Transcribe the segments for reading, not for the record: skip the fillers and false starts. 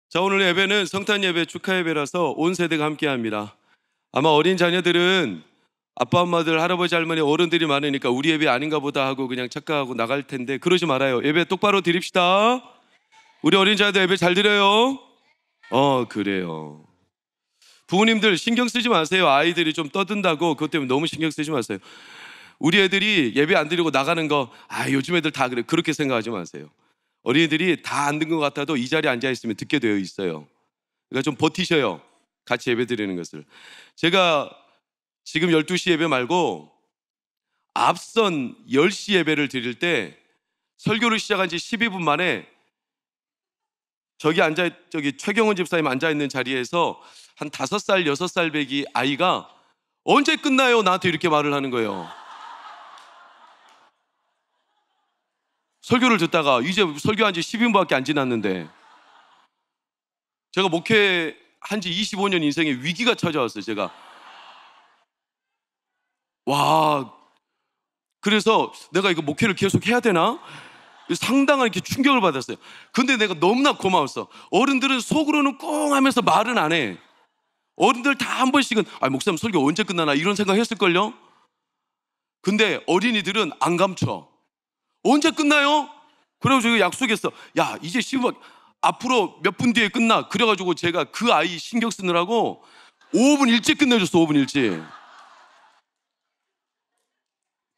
자, 오늘 예배는 성탄 예배 축하 예배라서 온 세대가 함께합니다. 아마 어린 자녀들은 아빠 엄마들 할아버지 할머니 어른들이 많으니까 우리 예배 아닌가 보다 하고 그냥 착각하고 나갈 텐데 그러지 말아요. 예배 똑바로 드립시다. 우리 어린 자녀들 예배 잘 드려요. 그래요. 부모님들 신경 쓰지 마세요. 아이들이 좀 떠든다고 그것 때문에 너무 신경 쓰지 마세요. 우리 애들이 예배 안 드리고 나가는 거 요즘 애들 다 그래, 그렇게 생각하지 마세요. 어린이들이 다 안 든 것 같아도 이 자리에 앉아 있으면 듣게 되어 있어요. 그러니까 좀 버티셔요. 같이 예배 드리는 것을. 제가 지금 12시 예배 말고 앞선 10시 예배를 드릴 때 설교를 시작한 지 12분 만에 저기 최경원 집사님 앉아있는 자리에서 한 5살, 6살 배기 아이가 언제 끝나요? 나한테 이렇게 말을 하는 거예요. 설교를 듣다가 이제 설교한 지 12분밖에 안 지났는데 제가 목회한 지 25년 인생에 위기가 찾아왔어요. 제가 그래서 내가 이거 목회를 계속 해야 되나? 상당한 이렇게 충격을 받았어요. 근데 내가 너무나 고마웠어. 어른들은 속으로는 꽁 하면서 말은 안 해. 어른들 다 한 번씩은 목사님 설교 언제 끝나나 이런 생각 했을걸요? 근데 어린이들은 안 감춰. 언제 끝나요? 그래가지고 제가 약속했어. 이제 10분 앞으로 몇 분 뒤에 끝나. 그래가지고 제가 그 아이 신경 쓰느라고 5분 일찍 끝내줬어. 5분 일찍.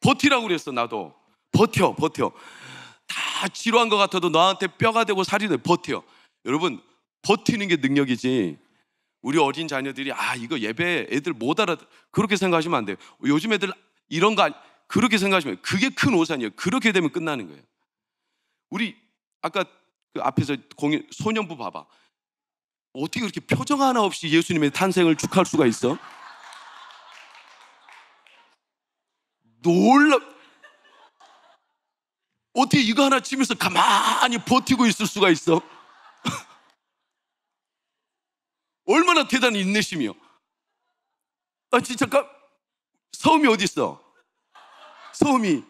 버티라고 그랬어. 나도 버텨. 다 지루한 것 같아도 너한테 뼈가 되고 살이 돼. 버텨. 여러분, 버티는 게 능력이지. 우리 어린 자녀들이 이거 예배 애들 못 알아 그렇게 생각하시면 안 돼요. 요즘 애들 이런 거 그렇게 생각하시면 그게 큰 오산이에요. 그렇게 되면 끝나는 거예요. 우리 아까 그 앞에서 소년부 봐봐. 어떻게 그렇게 표정 하나 없이 예수님의 탄생을 축하할 수가 있어? 놀라. 어떻게 이거 하나 치면서 가만히 버티고 있을 수가 있어? 얼마나 대단한 인내심이요. 진짜 서음이 어디 있어? 서음이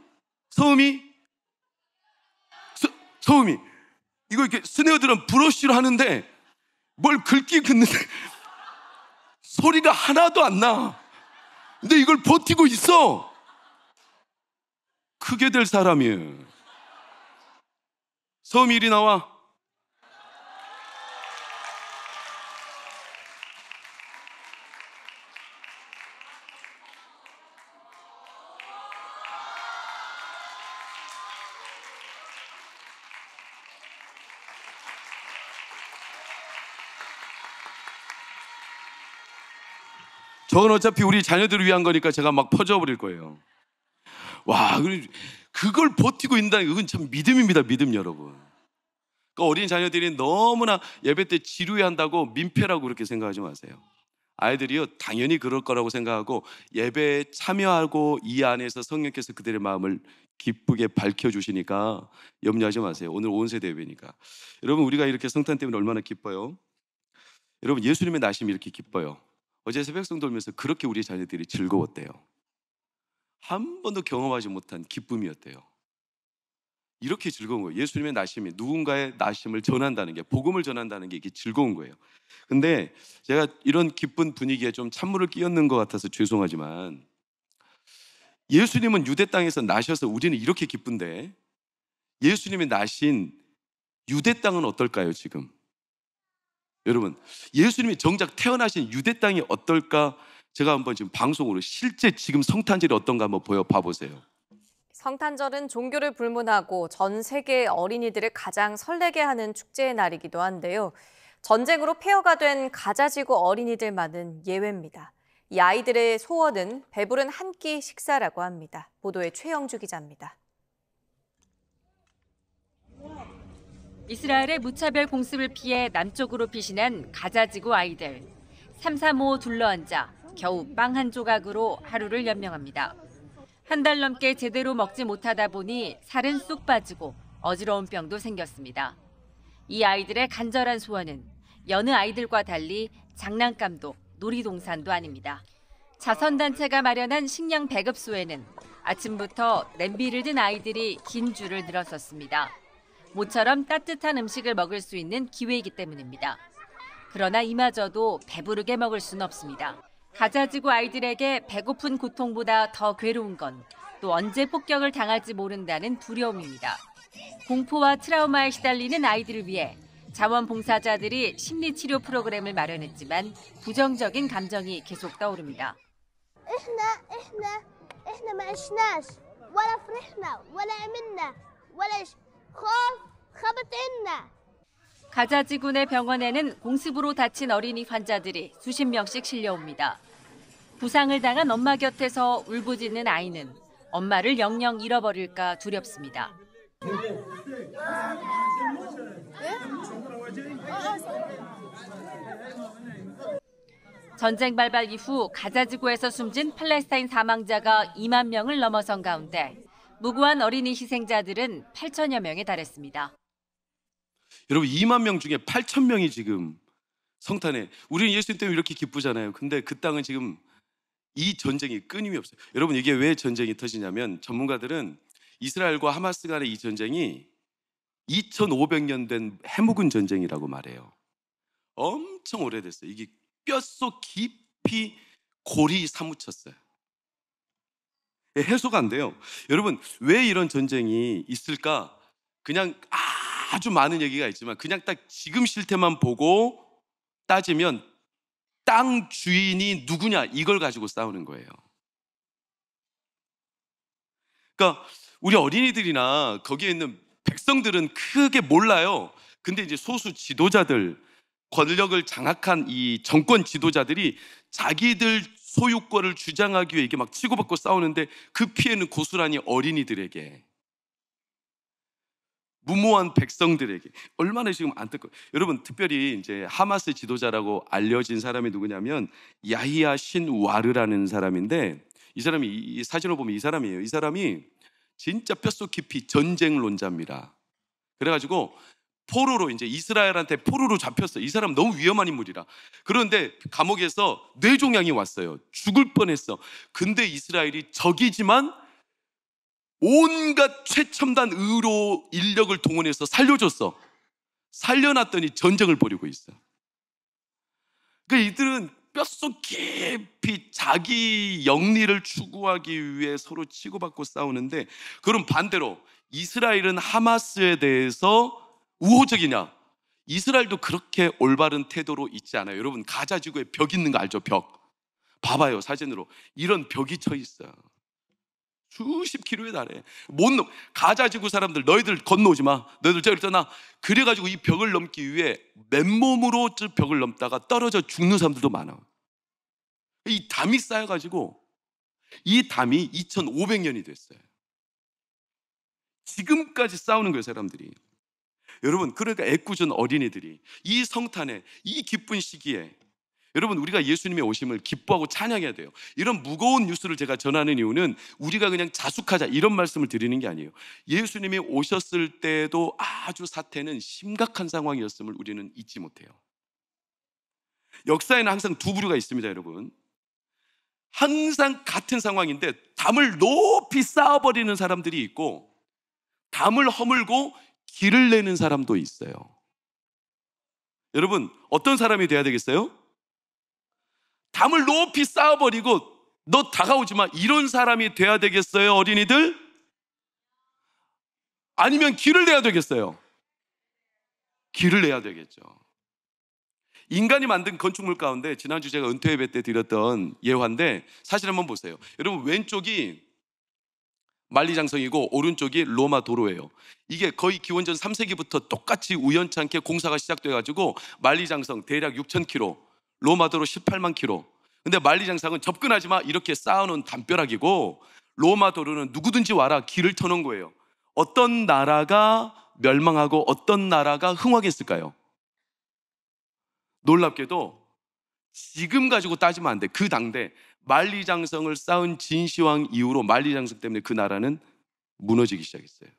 이거 이렇게 스네어들은 브러쉬로 하는데 뭘 긁는데 소리가 하나도 안 나. 근데 이걸 버티고 있어. 크게 될 사람이에요. 서음이 이리 나와. 저건 어차피 우리 자녀들을 위한 거니까 제가 막 퍼져버릴 거예요. 그걸 버티고 있다는 게 그건 참 믿음입니다. 믿음, 여러분. 그러니까 어린 자녀들이 너무나 예배 때 지루해한다고 민폐라고 그렇게 생각하지 마세요. 아이들이요 당연히 그럴 거라고 생각하고 예배에 참여하고 이 안에서 성령께서 그들의 마음을 기쁘게 밝혀주시니까 염려하지 마세요. 오늘 온 세대 예배니까. 여러분, 우리가 이렇게 성탄 때문에 얼마나 기뻐요? 여러분, 예수님의 나심이 이렇게 기뻐요. 어제 새벽송 돌면서 그렇게 우리 자녀들이 즐거웠대요. 한 번도 경험하지 못한 기쁨이었대요. 이렇게 즐거운 거예요. 예수님의 나심이, 누군가의 나심을 전한다는 게, 복음을 전한다는 게 이게 즐거운 거예요. 근데 제가 이런 기쁜 분위기에 좀 찬물을 끼얹는 것 같아서 죄송하지만, 예수님은 유대 땅에서 나셔서 우리는 이렇게 기쁜데 예수님이 나신 유대 땅은 어떨까요? 지금 여러분, 예수님이 정작 태어나신 유대 땅이 어떨까? 제가 한번 지금 방송으로 실제 지금 성탄절이 어떤가 한번 봐보세요. 성탄절은 종교를 불문하고 전 세계 어린이들을 가장 설레게 하는 축제의 날이기도 한데요. 전쟁으로 폐허가 된 가자지구 어린이들만은 예외입니다. 이 아이들의 소원은 배부른 한 끼 식사라고 합니다. 보도에 최영주 기자입니다. 이스라엘의 무차별 공습을 피해 남쪽으로 피신한 가자지구 아이들. 335 둘러앉아 겨우 빵 한 조각으로 하루를 연명합니다. 한 달 넘게 제대로 먹지 못하다 보니 살은 쑥 빠지고 어지러운 병도 생겼습니다. 이 아이들의 간절한 소원은 여느 아이들과 달리 장난감도 놀이동산도 아닙니다. 자선단체가 마련한 식량 배급소에는 아침부터 냄비를 든 아이들이 긴 줄을 늘었었습니다. 모처럼 따뜻한 음식을 먹을 수 있는 기회이기 때문입니다. 그러나 이마저도 배부르게 먹을 수는 없습니다. 가자지구 아이들에게 배고픈 고통보다 더 괴로운 건 또 언제 폭격을 당할지 모른다는 두려움입니다. 공포와 트라우마에 시달리는 아이들을 위해 자원봉사자들이 심리치료 프로그램을 마련했지만 부정적인 감정이 계속 떠오릅니다. احنا ما عشناش ولا فرحنا ولا عملنا ولا خبط عنا. 가자지구 내 병원에는 공습으로 다친 어린이 환자들이 수십 명씩 실려옵니다. 부상을 당한 엄마 곁에서 울부짖는 아이는 엄마를 영영 잃어버릴까 두렵습니다. 전쟁 발발 이후 가자지구에서 숨진 팔레스타인 사망자가 2만 명을 넘어선 가운데 무고한 어린이 희생자들은 8천여 명에 달했습니다. 여러분 2만 명 중에 8천 명이 지금 성탄에, 우리는 예수님 때문에 이렇게 기쁘잖아요. 근데 그 땅은 지금 이 전쟁이 끊임이 없어요. 여러분 이게 왜 전쟁이 터지냐면 전문가들은 이스라엘과 하마스 간의 이 전쟁이 2500년 된 해묵은 전쟁이라고 말해요. 엄청 오래됐어요. 이게 뼛속 깊이 골이 사무쳤어요. 해소가 안 돼요. 여러분 왜 이런 전쟁이 있을까? 그냥 아주 많은 얘기가 있지만 그냥 딱 지금 실태만 보고 따지면 땅 주인이 누구냐 이걸 가지고 싸우는 거예요. 그러니까 우리 어린이들이나 거기에 있는 백성들은 크게 몰라요. 근데 이제 소수 지도자들, 권력을 장악한 이 정권 지도자들이 자기들 소유권을 주장하기 위해 이게 막 치고받고 싸우는데 그 피해는 고스란히 어린이들에게, 무모한 백성들에게 얼마나 지금 안타까워요. 여러분 특별히 이제 하마스 지도자라고 알려진 사람이 누구냐면 야히야 신와르라는 사람인데, 이 사람이 이 사진을 보면 이 사람이에요. 이 사람이 진짜 뼛속 깊이 전쟁론자입니다. 그래가지고 포로로 이제 이스라엘한테 포로로 잡혔어요. 이 사람 너무 위험한 인물이라. 그런데 감옥에서 뇌종양이 왔어요. 죽을 뻔했어. 근데 이스라엘이 적이지만 온갖 최첨단 의료 인력을 동원해서 살려줬어. 살려놨더니 전쟁을 벌이고 있어. 그러니까 이들은 뼛속 깊이 자기 영리를 추구하기 위해 서로 치고받고 싸우는데, 그럼 반대로 이스라엘은 하마스에 대해서 우호적이냐? 이스라엘도 그렇게 올바른 태도로 있지 않아요. 여러분 가자지구에 벽 있는 거 알죠? 벽. 봐봐요 사진으로. 이런 벽이 쳐 있어요. 수십 킬로에 달해. 가자지구 사람들 너희들 건너오지 마. 너희들 저리 떠나. 그래가지고 이 벽을 넘기 위해 맨몸으로 저 벽을 넘다가 떨어져 죽는 사람들도 많아. 이 담이 쌓여가지고 이 담이 2500년이 됐어요. 지금까지 싸우는 거예요 사람들이. 여러분 그러니까 애꿎은 어린이들이 이 성탄에, 이 기쁜 시기에 여러분 우리가 예수님의 오심을 기뻐하고 찬양해야 돼요. 이런 무거운 뉴스를 제가 전하는 이유는 우리가 그냥 자숙하자 이런 말씀을 드리는 게 아니에요. 예수님이 오셨을 때도 아주 사태는 심각한 상황이었음을 우리는 잊지 못해요. 역사에는 항상 두 부류가 있습니다 여러분. 항상 같은 상황인데 담을 높이 쌓아버리는 사람들이 있고, 담을 허물고 길을 내는 사람도 있어요. 여러분 어떤 사람이 돼야 되겠어요? 담을 높이 쌓아버리고 너 다가오지 마 이런 사람이 돼야 되겠어요 어린이들? 아니면 길을 내야 되겠어요? 길을 내야 되겠죠. 인간이 만든 건축물 가운데 지난주 제가 은퇴 예배 때 드렸던 예화인데 사실 한번 보세요. 여러분 왼쪽이 만리장성이고 오른쪽이 로마 도로예요. 이게 거의 기원전 3세기부터 똑같이 우연찮게 공사가 시작돼가지고 만리장성 대략 6,000km, 로마 도로 18만 km. 근데 만리장성은 접근하지 마 이렇게 쌓아놓은 담벼락이고, 로마 도로는 누구든지 와라 길을 터놓은 거예요. 어떤 나라가 멸망하고 어떤 나라가 흥하겠을까요? 놀랍게도 지금 가지고 따지면 안 돼. 그 당대 만리장성을 쌓은 진시황 이후로 만리장성 때문에 그 나라는 무너지기 시작했어요.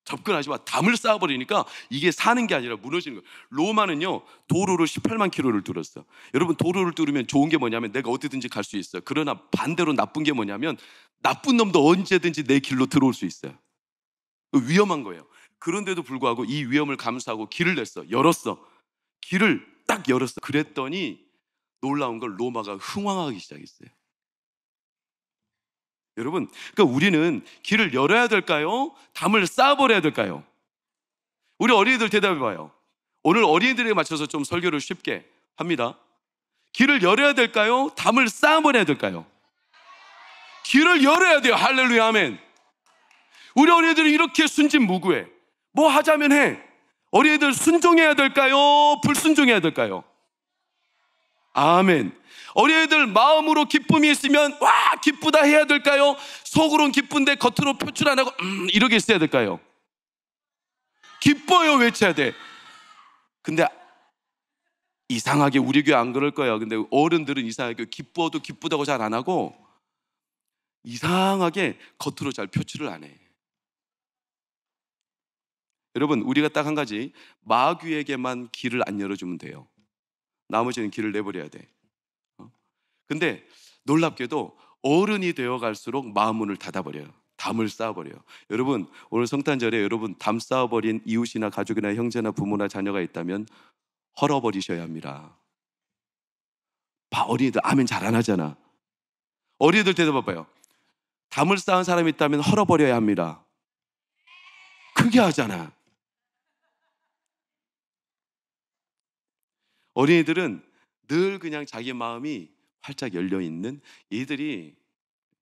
접근하지 마. 담을 쌓아버리니까 이게 사는 게 아니라 무너지는 거예요. 로마는요 도로를 18만 킬로를 뚫었어. 여러분 도로를 뚫으면 좋은 게 뭐냐면 내가 어디든지 갈 수 있어요. 그러나 반대로 나쁜 게 뭐냐면 나쁜 놈도 언제든지 내 길로 들어올 수 있어요. 위험한 거예요. 그런데도 불구하고 이 위험을 감수하고 길을 냈어. 열었어. 길을 딱 열었어. 그랬더니 놀라운 걸 로마가 흥황하기 시작했어요. 여러분, 그러니까 우리는 길을 열어야 될까요? 담을 쌓아버려야 될까요? 우리 어린이들 대답해봐요. 오늘 어린이들에 맞춰서 좀 설교를 쉽게 합니다. 길을 열어야 될까요? 담을 쌓아버려야 될까요? 길을 열어야 돼요. 할렐루야, 아멘. 우리 어린이들이 이렇게 순진무구해. 뭐 하자면 해. 어린이들 순종해야 될까요? 불순종해야 될까요? 아멘. 어린이들 마음으로 기쁨이 있으면 와 기쁘다 해야 될까요? 속으로는 기쁜데 겉으로 표출 안 하고 이렇게 있어야 될까요? 기뻐요 외쳐야 돼. 근데 이상하게 우리 교회 안 그럴 거예요. 근데 어른들은 이상하게 기뻐도 기쁘다고 잘 안 하고 이상하게 겉으로 잘 표출을 안 해. 여러분, 우리가 딱 한 가지, 마귀에게만 길을 안 열어주면 돼요. 나머지는 길을 내버려야 돼. 근데 놀랍게도 어른이 되어 갈수록 마음문을 닫아버려요. 담을 쌓아버려요. 여러분, 오늘 성탄절에 여러분 담 쌓아버린 이웃이나 가족이나 형제나 부모나 자녀가 있다면 헐어버리셔야 합니다. 어린이들 아멘 잘 안 하잖아. 어린이들 대답해봐요. 담을 쌓은 사람이 있다면 헐어버려야 합니다. 크게 하잖아. 어린이들은 늘 그냥 자기 마음이 활짝 열려있는, 얘들이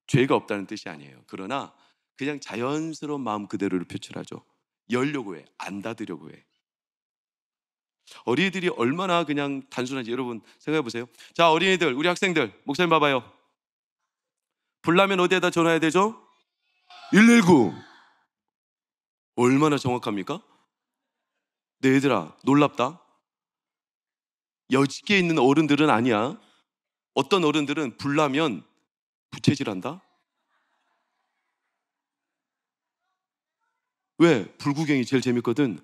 죄가 없다는 뜻이 아니에요. 그러나 그냥 자연스러운 마음 그대로를 표출하죠. 열려고 해, 안 닫으려고 해. 어린이들이 얼마나 그냥 단순한지 여러분 생각해 보세요. 자, 어린이들, 우리 학생들, 목사님 봐봐요. 불나면 어디에다 전화해야 되죠? 119. 얼마나 정확합니까? 네, 얘들아, 놀랍다. 여지게 있는 어른들은 아니야. 어떤 어른들은 불나면 부채질한다? 왜? 불구경이 제일 재밌거든.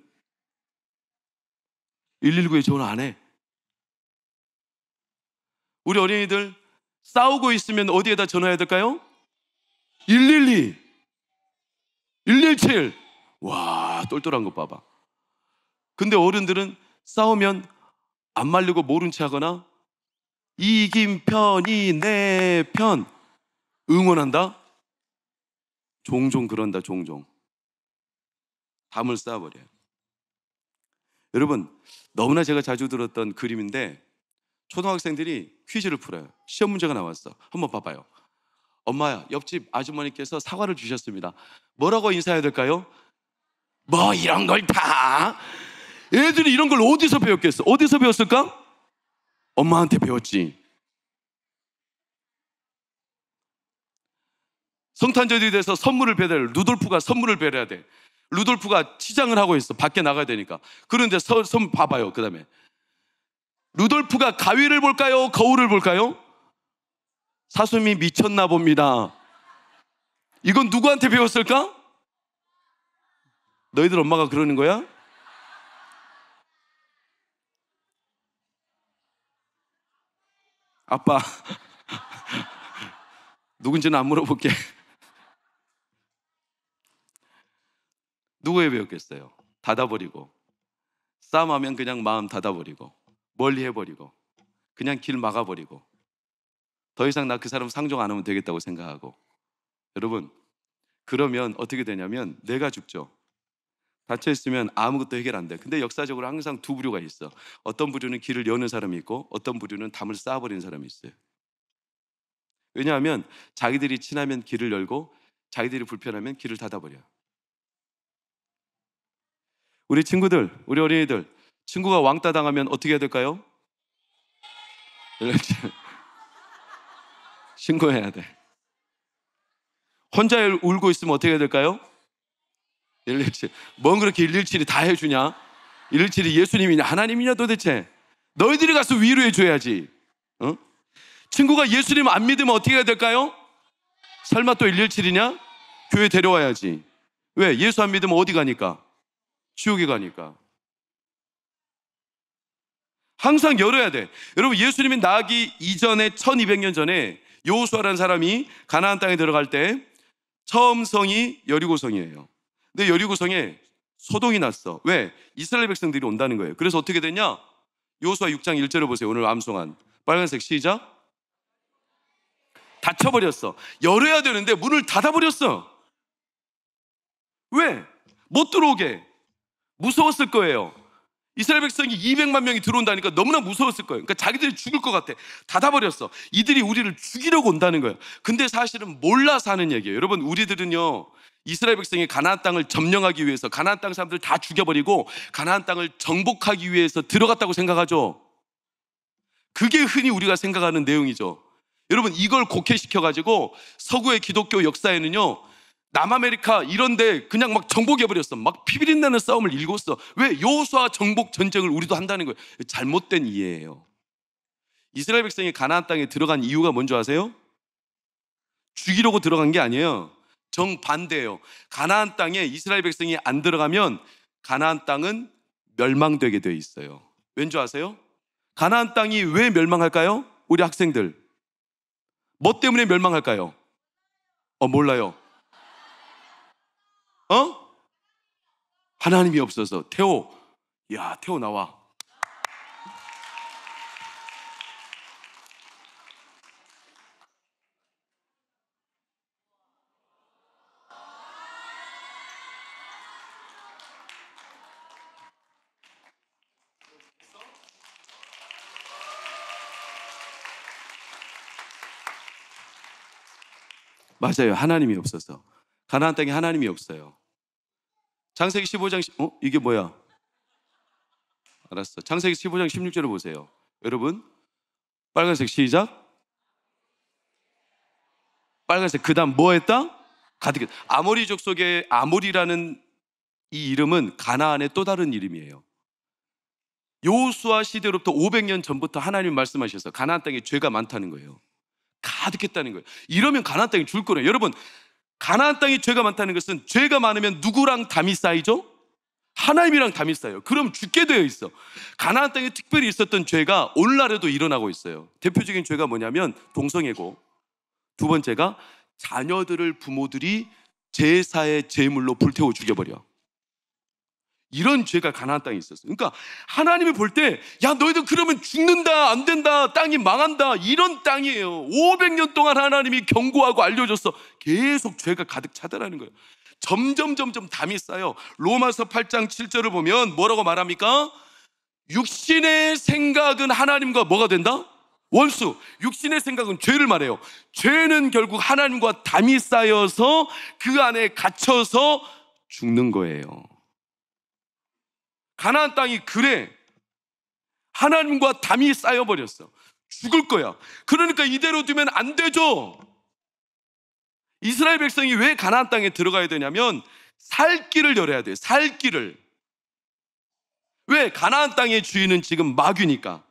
119에 전화 안 해. 우리 어린이들 싸우고 있으면 어디에다 전화해야 될까요? 112, 117. 와, 똘똘한 거 봐봐. 근데 어른들은 싸우면 안 말리고 모른 체 하거나 이긴 편이 내 편 응원한다? 종종 그런다. 종종 담을 쌓아버려요. 여러분, 너무나 제가 자주 들었던 그림인데 초등학생들이 퀴즈를 풀어요. 시험 문제가 나왔어. 한번 봐봐요. 엄마야, 옆집 아주머니께서 사과를 주셨습니다. 뭐라고 인사해야 될까요? 뭐 이런 걸 다. 애들이 이런 걸 어디서 배웠겠어? 어디서 배웠을까? 엄마한테 배웠지. 성탄절이 돼서 선물을 배달해. 루돌프가 선물을 배려야 돼. 루돌프가 치장을 하고 있어. 밖에 나가야 되니까. 그런데 선물 봐봐요. 그 다음에 루돌프가 가위를 볼까요? 거울을 볼까요? 사슴이 미쳤나 봅니다. 이건 누구한테 배웠을까? 너희들 엄마가 그러는 거야? 아빠 누군지는 안 물어볼게. 누구에 배웠겠어요? 닫아버리고, 싸움하면 그냥 마음 닫아버리고, 멀리 해버리고, 그냥 길 막아버리고, 더 이상 나 그 사람 상종 안 하면 되겠다고 생각하고. 여러분, 그러면 어떻게 되냐면 내가 죽죠. 닫혀있으면 아무것도 해결 안 돼. 근데 역사적으로 항상 두 부류가 있어. 어떤 부류는 길을 여는 사람이 있고 어떤 부류는 담을 쌓아버리는 사람이 있어요. 왜냐하면 자기들이 친하면 길을 열고 자기들이 불편하면 길을 닫아버려요. 우리 친구들, 우리 어린이들, 친구가 왕따 당하면 어떻게 해야 될까요? 신고해야 돼. 혼자 울고 있으면 어떻게 해야 될까요? 117. 뭔 그렇게 117이 다 해주냐? 117이 예수님이냐 하나님이냐 도대체? 너희들이 가서 위로해 줘야지. 어? 친구가 예수님 안 믿으면 어떻게 해야 될까요? 설마 또 117이냐? 교회 데려와야지. 왜? 예수 안 믿으면 어디 가니까? 지옥에 가니까. 항상 열어야 돼. 여러분, 예수님이 나기 이전에 1200년 전에 여호수아라는 사람이 가나안 땅에 들어갈 때 처음 성이 여리고성이에요. 근데 여리고성에 소동이 났어. 왜? 이스라엘 백성들이 온다는 거예요. 그래서 어떻게 됐냐? 여호수아 6장 1절을 보세요. 오늘 암송한 빨간색 시작. 닫혀버렸어. 열어야 되는데 문을 닫아버렸어. 왜? 못 들어오게. 무서웠을 거예요. 이스라엘 백성이 200만 명이 들어온다니까 너무나 무서웠을 거예요. 그러니까 자기들이 죽을 것 같아. 닫아버렸어. 이들이 우리를 죽이려고 온다는 거예요. 근데 사실은 몰라서 하는 얘기예요. 여러분, 우리들은요, 이스라엘 백성이 가나안 땅을 점령하기 위해서 가나안 땅 사람들 다 죽여버리고 가나안 땅을 정복하기 위해서 들어갔다고 생각하죠. 그게 흔히 우리가 생각하는 내용이죠. 여러분, 이걸 곡해시켜가지고 서구의 기독교 역사에는요, 남아메리카 이런데 그냥 막 정복해버렸어. 막 피비린내는 싸움을 일궜어. 왜? 여호수아 정복 전쟁을 우리도 한다는 거예요. 잘못된 이해예요. 이스라엘 백성이 가나안 땅에 들어간 이유가 뭔지 아세요? 죽이려고 들어간 게 아니에요. 정반대예요. 가나안 땅에 이스라엘 백성이 안 들어가면 가나안 땅은 멸망되게 돼 있어요. 왠지 아세요? 가나안 땅이 왜 멸망할까요? 우리 학생들 뭐 때문에 멸망할까요? 몰라요. 하나님이 없어서. 태호, 야, 태호 나와. 맞아요. 하나님이 없어서. 가나안 땅에 하나님이 없어요. 창세기 15장 이게 뭐야? 알았어. 창세기 15장 16절을 보세요. 여러분, 빨간색 시작. 빨간색. 그 다음 뭐 했다? 가득했다. 아모리족 속에 아모리라는 이 이름은 가나안의 또 다른 이름이에요. 여호수아 시대로부터 500년 전부터 하나님 말씀하셔서 가나안 땅에 죄가 많다는 거예요. 가득했다는 거예요. 이러면 가나안 땅이 줄 거래요. 여러분, 가나안 땅에 죄가 많다는 것은 죄가 많으면 누구랑 담이 쌓이죠? 하나님이랑 담이 쌓여요. 그럼 죽게 되어 있어. 가나안 땅에 특별히 있었던 죄가 오늘날에도 일어나고 있어요. 대표적인 죄가 뭐냐면 동성애고, 두 번째가 자녀들을 부모들이 제사의 제물로 불태워 죽여버려. 이런 죄가 가나안 땅에 있었어요. 그러니까 하나님이 볼 때, 야, 너희들 그러면 죽는다, 안 된다, 땅이 망한다, 이런 땅이에요. 500년 동안 하나님이 경고하고 알려줬어. 계속 죄가 가득 차더라는 거예요. 점점 담이 쌓여. 로마서 8장 7절을 보면 뭐라고 말합니까? 육신의 생각은 하나님과 뭐가 된다? 원수. 육신의 생각은 죄를 말해요. 죄는 결국 하나님과 담이 쌓여서 그 안에 갇혀서 죽는 거예요. 가나안 땅이 그래. 하나님과 담이 쌓여버렸어. 죽을 거야. 그러니까 이대로 두면 안 되죠. 이스라엘 백성이 왜 가나안 땅에 들어가야 되냐면 살 길을 열어야 돼요. 살 길을. 왜? 가나안 땅의 주인은 지금 마귀니까.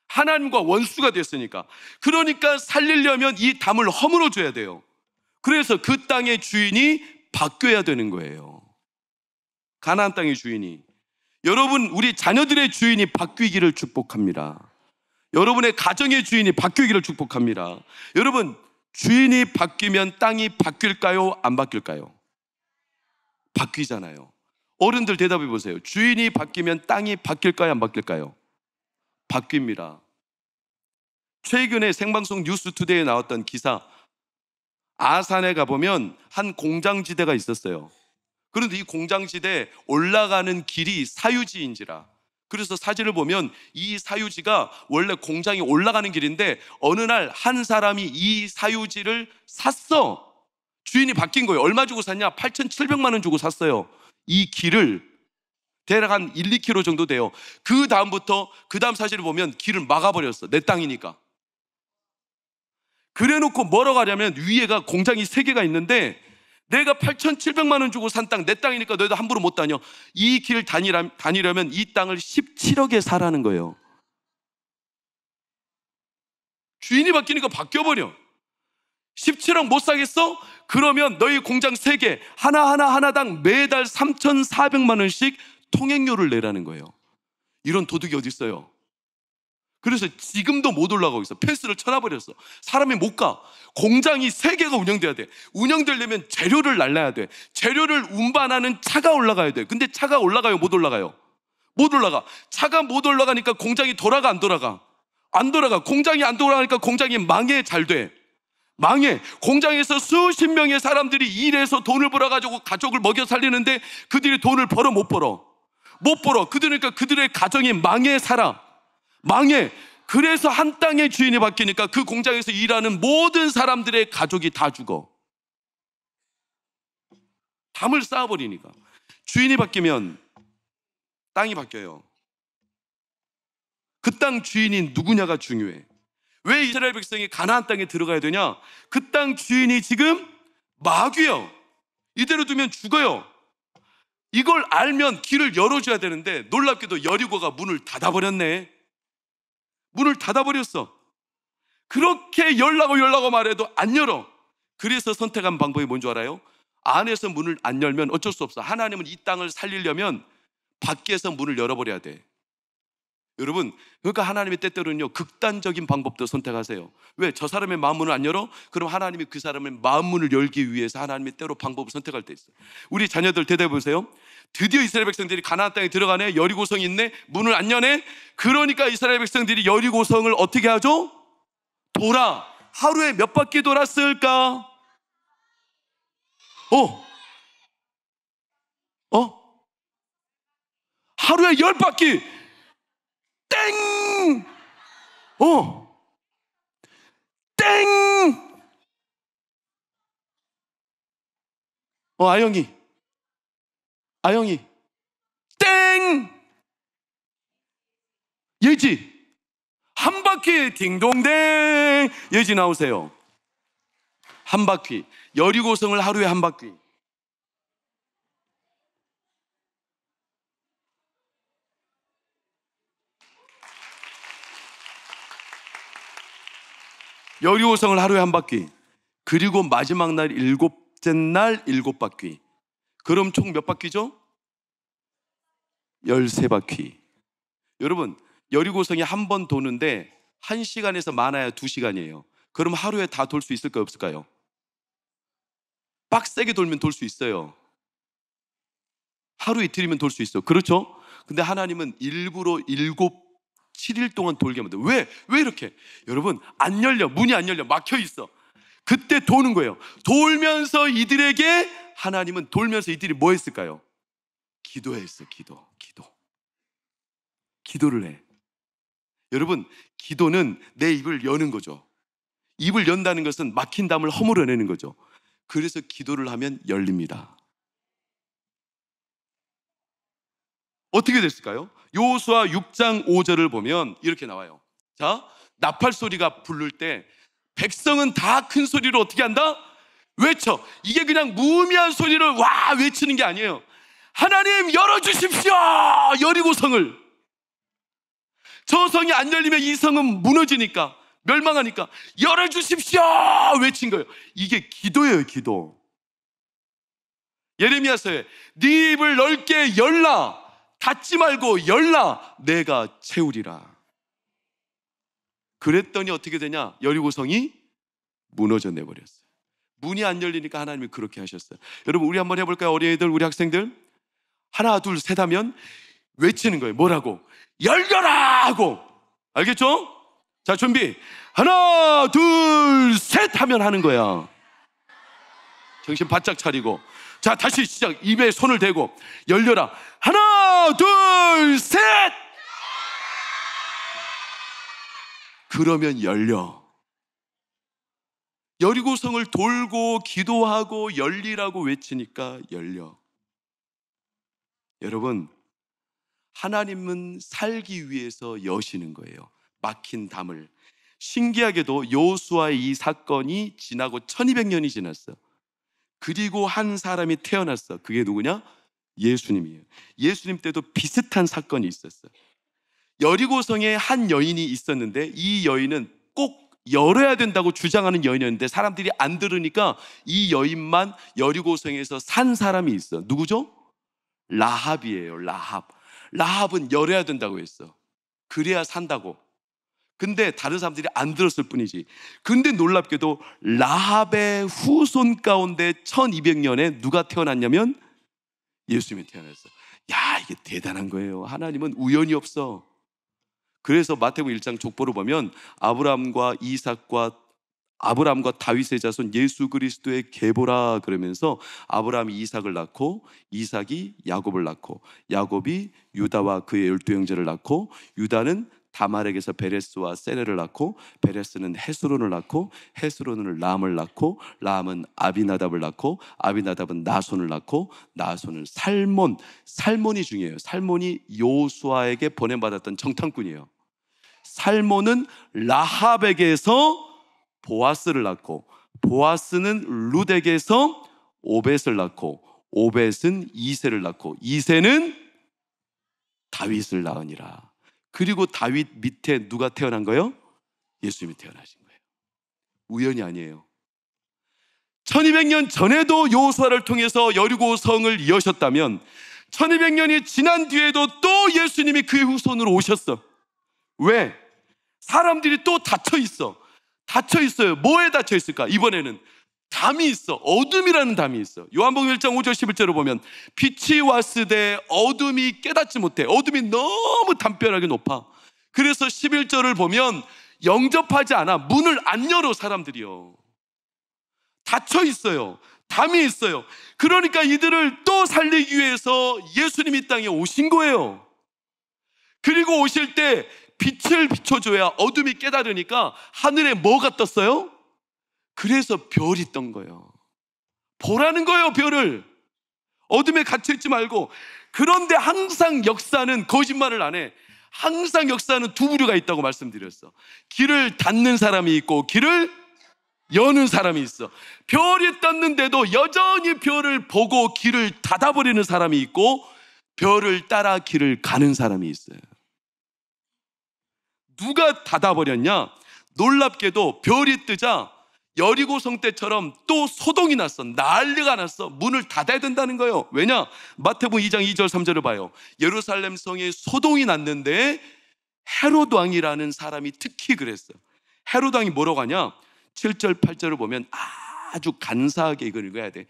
하나님과 원수가 됐으니까. 그러니까 살리려면 이 담을 허물어 줘야 돼요. 그래서 그 땅의 주인이 바뀌어야 되는 거예요. 가나안 땅의 주인이. 여러분, 우리 자녀들의 주인이 바뀌기를 축복합니다. 여러분의 가정의 주인이 바뀌기를 축복합니다. 여러분, 주인이 바뀌면 땅이 바뀔까요? 안 바뀔까요? 바뀌잖아요. 어른들 대답해 보세요. 주인이 바뀌면 땅이 바뀔까요? 안 바뀔까요? 바뀝니다. 최근에 생방송 뉴스투데이에 나왔던 기사, 아산에 가보면 한 공장지대가 있었어요. 그런데 이 공장지대에 올라가는 길이 사유지인지라. 그래서 사진을 보면 이 사유지가 원래 공장이 올라가는 길인데 어느 날 한 사람이 이 사유지를 샀어. 주인이 바뀐 거예요. 얼마 주고 샀냐? 8,700만 원 주고 샀어요. 이 길을 대략 한 1, 2km 정도 돼요. 그 다음 사진을 보면 길을 막아버렸어. 내 땅이니까. 그래놓고 뭐라고 하냐면 위에가 공장이 3개가 있는데 내가 8,700만 원 주고 산 땅, 내 땅이니까 너희들 함부로 못 다녀. 이 길 다니려면 이 땅을 17억에 사라는 거예요. 주인이 바뀌니까 바뀌어버려. 17억 못 사겠어? 그러면 너희 공장 3개 하나당 매달 3,400만 원씩 통행료를 내라는 거예요. 이런 도둑이 어디 있어요? 그래서 지금도 못 올라가고 있어. 펜스를 쳐놔버렸어. 사람이 못 가. 공장이 3개가 운영돼야 돼. 운영되려면 재료를 날라야 돼. 재료를 운반하는 차가 올라가야 돼. 근데 차가 올라가요? 못 올라가요? 못 올라가. 차가 못 올라가니까 공장이 돌아가, 안 돌아가? 안 돌아가. 공장이 안 돌아가니까 공장이 망해. 잘 돼. 망해. 공장에서 수십 명의 사람들이 일해서 돈을 벌어가지고 가족을 먹여 살리는데 그들이 돈을 벌어, 못 벌어? 못 벌어. 그러니까 그들의 가정이 망해 살아. 망해. 그래서 한 땅의 주인이 바뀌니까 그 공장에서 일하는 모든 사람들의 가족이 다 죽어. 담을 쌓아버리니까. 주인이 바뀌면 땅이 바뀌어요. 그 땅 주인이 누구냐가 중요해. 왜 이스라엘 백성이 가나안 땅에 들어가야 되냐? 그 땅 주인이 지금 마귀예요. 이대로 두면 죽어요. 이걸 알면 길을 열어줘야 되는데 놀랍게도 여리고가 문을 닫아버렸네. 문을 닫아버렸어. 그렇게 열라고 말해도 안 열어. 그래서 선택한 방법이 뭔지 알아요? 안에서 문을 안 열면 어쩔 수 없어. 하나님은 이 땅을 살리려면 밖에서 문을 열어버려야 돼. 여러분, 그러니까 하나님이 때때로는요 극단적인 방법도 선택하세요. 왜? 저 사람의 마음 문을 안 열어? 그럼 하나님이 그 사람의 마음 문을 열기 위해서 하나님이 때로 방법을 선택할 때 있어요. 우리 자녀들 대답해 보세요. 드디어 이스라엘 백성들이 가나안 땅에 들어가네. 여리고성이 있네. 문을 안 여네. 그러니까 이스라엘 백성들이 여리고성을 어떻게 하죠? 돌아. 하루에 몇 바퀴 돌았을까? 하루에 10바퀴. 땡! 땡! 아영이. 땡! 예지. 한 바퀴 딩동댕. 예지 나오세요. 한 바퀴. 여리고성을 하루에 한 바퀴. 여리고성을 하루에 한 바퀴. 그리고 마지막 날 7째 날 7바퀴. 그럼 총 몇 바퀴죠? 13바퀴. 여러분, 여리고성이 한 번 도는데 1시간에서 많아야 2시간이에요. 그럼 하루에 다 돌 수 있을까요, 없을까요? 빡세게 돌면 돌 수 있어요. 하루 이틀이면 돌 수 있어. 그렇죠? 근데 하나님은 일부러 7일 동안 돌게 만들어요. 왜 이렇게? 여러분, 안 열려. 문이 안 열려. 막혀 있어. 그때 도는 거예요. 돌면서 이들에게 하나님은 돌면서 이들이 뭐 했을까요? 기도했어. 기도를 해. 여러분, 기도는 내 입을 여는 거죠. 입을 연다는 것은 막힌 담을 허물어내는 거죠. 그래서 기도를 하면 열립니다. 어떻게 됐을까요? 여호수아 6장 5절을 보면 이렇게 나와요. 자, 나팔 소리가 부를 때 백성은 다 큰 소리로 어떻게 한다? 외쳐. 이게 그냥 무의미한 소리를 와 외치는 게 아니에요. 하나님 열어주십시오. 여리고성을. 저 성이 안 열리면 이 성은 무너지니까, 멸망하니까 열어주십시오 외친 거예요. 이게 기도예요. 기도. 예레미야서에 네 입을 넓게 열라. 닫지 말고 열라. 내가 채우리라. 그랬더니 어떻게 되냐? 여리고성이 무너져 내버렸어요. 문이 안 열리니까 하나님이 그렇게 하셨어요. 여러분, 우리 한번 해볼까요? 어린이들, 우리 학생들. 하나 둘 셋 하면 외치는 거예요. 뭐라고? 열려라 하고. 알겠죠? 자, 준비. 하나 둘 셋 하면 하는 거야. 정신 바짝 차리고. 자, 다시 시작. 입에 손을 대고 열려라. 하나 둘 셋. 그러면 열려. 여리고성을 돌고 기도하고 열리라고 외치니까 열려. 여러분, 하나님은 살기 위해서 여시는 거예요. 막힌 담을. 신기하게도 여호수아의 이 사건이 지나고 1200년이 지났어. 그리고 한 사람이 태어났어. 그게 누구냐? 예수님이에요. 예수님 때도 비슷한 사건이 있었어. 여리고성에 한 여인이 있었는데 이 여인은 꼭 열어야 된다고 주장하는 여인이었는데 사람들이 안 들으니까 이 여인만 여리고성에서 산 사람이 있어. 누구죠? 라합이에요. 라합은 열어야 된다고 했어. 그래야 산다고. 근데 다른 사람들이 안 들었을 뿐이지. 근데 놀랍게도 라합의 후손 가운데 1200년에 누가 태어났냐면 예수님이 태어났어. 야, 이게 대단한 거예요. 하나님은 우연이 없어. 그래서 마태복음 1장 족보를 보면 아브라함과 다윗의 자손 예수 그리스도의 계보라 그러면서 아브라함이 이삭을 낳고 이삭이 야곱을 낳고 야곱이 유다와 그의 12형제를 낳고 유다는 다말에게서 베레스와 세레를 낳고 베레스는 헤스론을 낳고 헤스론은 람을 낳고 람은 아비나답을 낳고 아비나답은 나손을 낳고 나손은 살몬이 중요해요. 살몬이 요수아에게 보냄받았던 정탐꾼이에요. 살몬은 라합에게서 보아스를 낳고 보아스는 룻에게서 오벳을 낳고 오벳은 이새를 낳고 이새는 다윗을 낳으니라. 그리고 다윗 밑에 누가 태어난 거예요? 예수님이 태어나신 거예요. 우연이 아니에요. 1200년 전에도 여호수아를 통해서 여리고 성을 여셨다면 1200년이 지난 뒤에도 또 예수님이 그의 후손으로 오셨어. 왜? 사람들이 또 닫혀 있어요. 뭐에 닫혀 있을까? 이번에는 담이 있어. 어둠이라는 담이 있어. 요한복음 1장 5절 11절을 보면 빛이 왔으되 어둠이 깨닫지 못해. 어둠이 너무 담벼락이 높아. 그래서 11절을 보면 영접하지 않아. 문을 안 열어 사람들이요. 닫혀 있어요. 담이 있어요. 그러니까 이들을 또 살리기 위해서 예수님이 이 땅에 오신 거예요. 그리고 오실 때 빛을 비춰줘야 어둠이 깨달으니까 하늘에 뭐가 떴어요? 그래서 별이 떤 거예요. 보라는 거예요, 별을. 어둠에 갇혀있지 말고. 그런데 항상 역사는 거짓말을 안 해. 항상 역사는 두 부류가 있다고 말씀드렸어. 길을 닫는 사람이 있고 길을 여는 사람이 있어. 별이 떴는데도 여전히 별을 보고 길을 닫아버리는 사람이 있고 별을 따라 길을 가는 사람이 있어요. 누가 닫아버렸냐? 놀랍게도 별이 뜨자 여리고성 때처럼 또 소동이 났어. 난리가 났어. 문을 닫아야 된다는 거예요. 왜냐? 마태복음 2장 2절 3절을 봐요. 예루살렘 성에 소동이 났는데 헤롯 왕이라는 사람이 특히 그랬어. 헤롯 왕이 뭐라고 하냐? 7절 8절을 보면 아주 간사하게 이걸 읽어야 돼.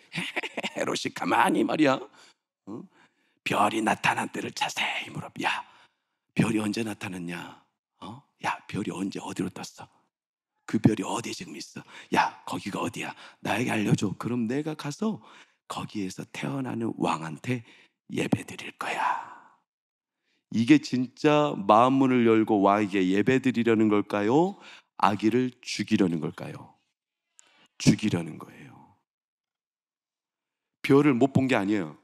헤롯이 가만히 말이야, 별이 나타난 때를 자세히 물어. 야, 별이 언제 나타났냐? 야, 별이 언제 어디로 떴어? 그 별이 어디에 지금 있어? 야, 거기가 어디야? 나에게 알려줘. 그럼 내가 가서 거기에서 태어나는 왕한테 예배 드릴 거야. 이게 진짜 마음문을 열고 왕에게 예배 드리려는 걸까요? 아기를 죽이려는 걸까요? 죽이려는 거예요. 별을 못 본 게 아니에요.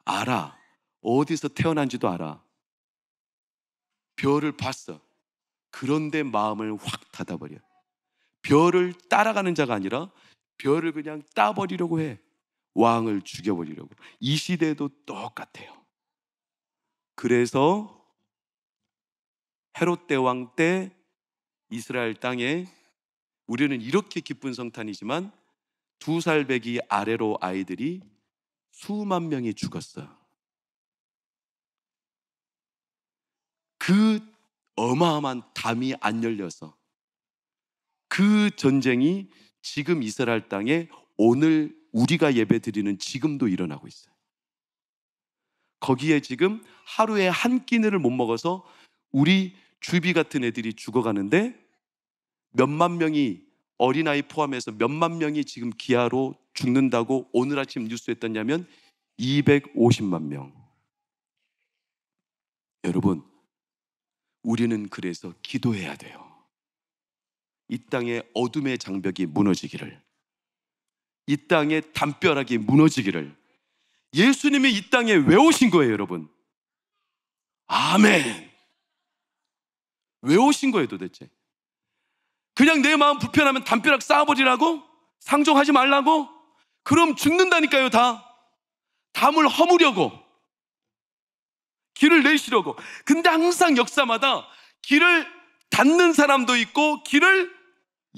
알아. 어디서 태어난지도 알아. 별을 봤어. 그런데 마음을 확 닫아버려. 별을 따라가는 자가 아니라 별을 그냥 따버리려고 해. 왕을 죽여버리려고. 이 시대도 똑같아요. 그래서 헤롯 대왕 때 이스라엘 땅에 우리는 이렇게 기쁜 성탄이지만 2살 배기 아래로 아이들이 수만 명이 죽었어요. 그 어마어마한 담이 안 열려서 그 전쟁이 지금 이스라엘 땅에 오늘 우리가 예배드리는 지금도 일어나고 있어요. 거기에 지금 하루에 한 끼니를 못 먹어서 우리 주비 같은 애들이 죽어가는데 몇만 명이, 어린아이 포함해서 몇만 명이 지금 기아로 죽는다고 오늘 아침 뉴스에 떴냐면 250만 명. 여러분, 우리는 그래서 기도해야 돼요. 이 땅의 어둠의 장벽이 무너지기를, 이 땅의 담벼락이 무너지기를. 예수님이 이 땅에 왜 오신 거예요, 여러분? 아멘. 왜 오신 거예요, 도대체? 그냥 내 마음 불편하면 담벼락 쌓아버리라고? 상종하지 말라고? 그럼 죽는다니까요, 다. 담을 허무려고, 길을 내시려고. 근데 항상 역사마다 길을 닫는 사람도 있고 길을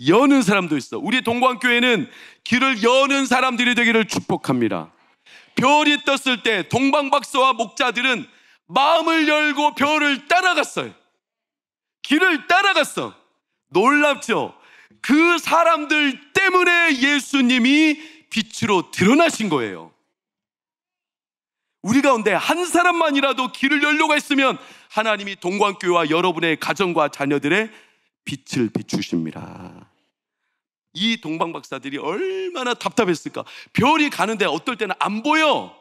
여는 사람도 있어. 우리 동광교회는 길을 여는 사람들이 되기를 축복합니다. 별이 떴을 때 동방박사와 목자들은 마음을 열고 별을 따라갔어요. 길을 따라갔어. 놀랍죠? 그 사람들 때문에 예수님이 빛으로 드러나신 거예요. 우리 가운데 한 사람만이라도 길을 열려고 했으면 하나님이 동광교회와 여러분의 가정과 자녀들의 빛을 비추십니다. 이 동방 박사들이 얼마나 답답했을까. 별이 가는데 어떨 때는 안 보여.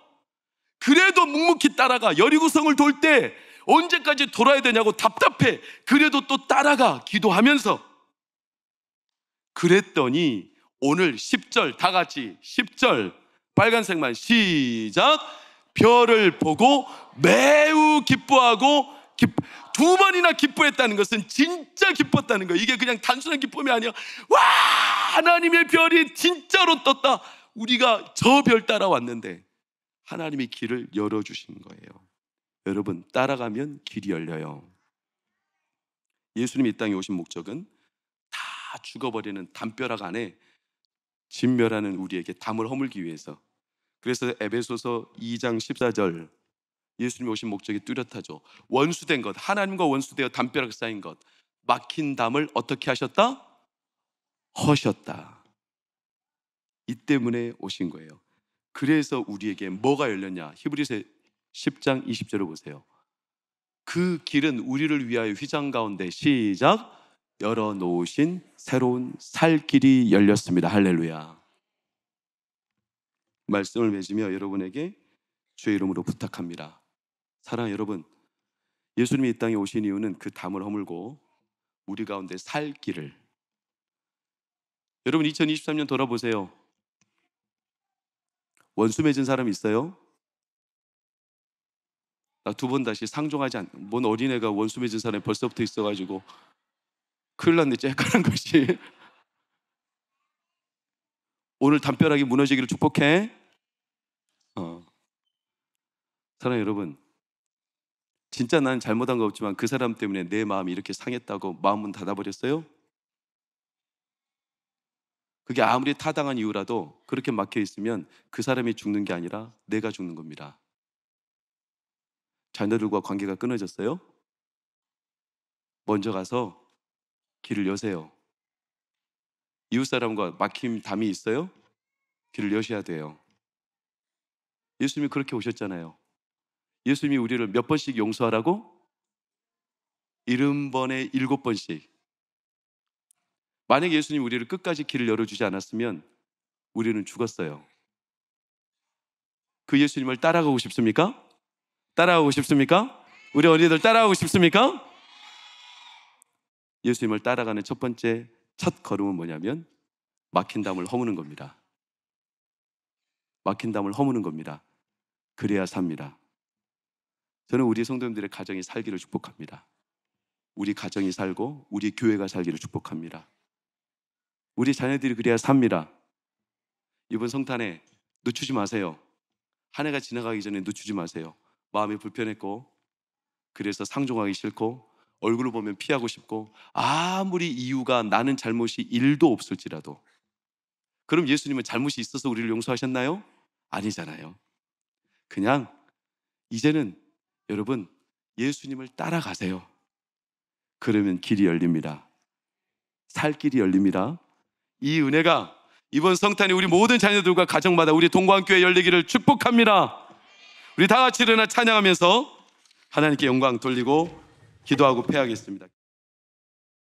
그래도 묵묵히 따라가. 여리고성을 돌 때 언제까지 돌아야 되냐고 답답해. 그래도 또 따라가, 기도하면서. 그랬더니 오늘 10절 다 같이 10절 빨간색만 시작. 별을 보고 매우 기뻐하고, 두 번이나 기뻐했다는 것은 진짜 기뻤다는 거예요. 이게 그냥 단순한 기쁨이 아니야. 와, 하나님의 별이 진짜로 떴다. 우리가 저 별 따라왔는데 하나님이 길을 열어주신 거예요. 여러분, 따라가면 길이 열려요. 예수님이 이 땅에 오신 목적은 다 죽어버리는 담벼락 안에 진멸하는 우리에게 담을 허물기 위해서. 그래서 에베소서 2장 14절, 예수님이 오신 목적이 뚜렷하죠. 원수된 것, 하나님과 원수되어 담벼락 쌓인 것, 막힌 담을 어떻게 하셨다? 허셨다. 이 때문에 오신 거예요. 그래서 우리에게 뭐가 열렸냐? 히브리서 10장 20절을 보세요. 그 길은 우리를 위하여 휘장 가운데 시작 열어놓으신 새로운 살 길이 열렸습니다. 할렐루야. 말씀을 맺으며 여러분에게 주의 이름으로 부탁합니다. 사랑하는 여러분, 예수님이 이 땅에 오신 이유는 그 담을 허물고 우리 가운데 살 길을. 여러분, 2023년 돌아보세요. 원수 맺은 사람 있어요? 나 두 번 다시 상종하지 않. 뭔 어린애가 원수 맺은 사람이 벌써부터 있어가지고 큰일 났네, 째까는 것이. 오늘 담벼락이 무너지기를 축복해. 사랑하는 여러분, 진짜 난 잘못한 거 없지만 그 사람 때문에 내 마음이 이렇게 상했다고 마음은 닫아버렸어요? 그게 아무리 타당한 이유라도 그렇게 막혀 있으면 그 사람이 죽는 게 아니라 내가 죽는 겁니다. 자녀들과 관계가 끊어졌어요? 먼저 가서 길을 여세요. 이웃사람과 막힌 담이 있어요? 길을 여셔야 돼요. 예수님이 그렇게 오셨잖아요. 예수님이 우리를 몇 번씩 용서하라고? 70번에 7번씩. 만약에 예수님이 우리를 끝까지 길을 열어주지 않았으면 우리는 죽었어요. 그 예수님을 따라가고 싶습니까? 따라가고 싶습니까? 우리 어린이들 따라가고 싶습니까? 예수님을 따라가는 첫 번째 첫 걸음은 뭐냐면 막힌 담을 허무는 겁니다. 막힌 담을 허무는 겁니다. 그래야 삽니다. 저는 우리 성도님들의 가정이 살기를 축복합니다. 우리 가정이 살고 우리 교회가 살기를 축복합니다. 우리 자녀들이 그래야 삽니다. 이번 성탄에 늦추지 마세요. 한 해가 지나가기 전에 늦추지 마세요. 마음이 불편했고, 그래서 상종하기 싫고, 얼굴을 보면 피하고 싶고, 아무리 이유가 나는 잘못이 1도 없을지라도. 그럼 예수님은 잘못이 있어서 우리를 용서하셨나요? 아니잖아요. 그냥 이제는 여러분 예수님을 따라가세요. 그러면 길이 열립니다. 살 길이 열립니다. 이 은혜가 이번 성탄에 우리 모든 자녀들과 가정마다 우리 동광교회 열리기를 축복합니다. 우리 다 같이 일어나 찬양하면서 하나님께 영광 돌리고 기도하고 패하겠습니다.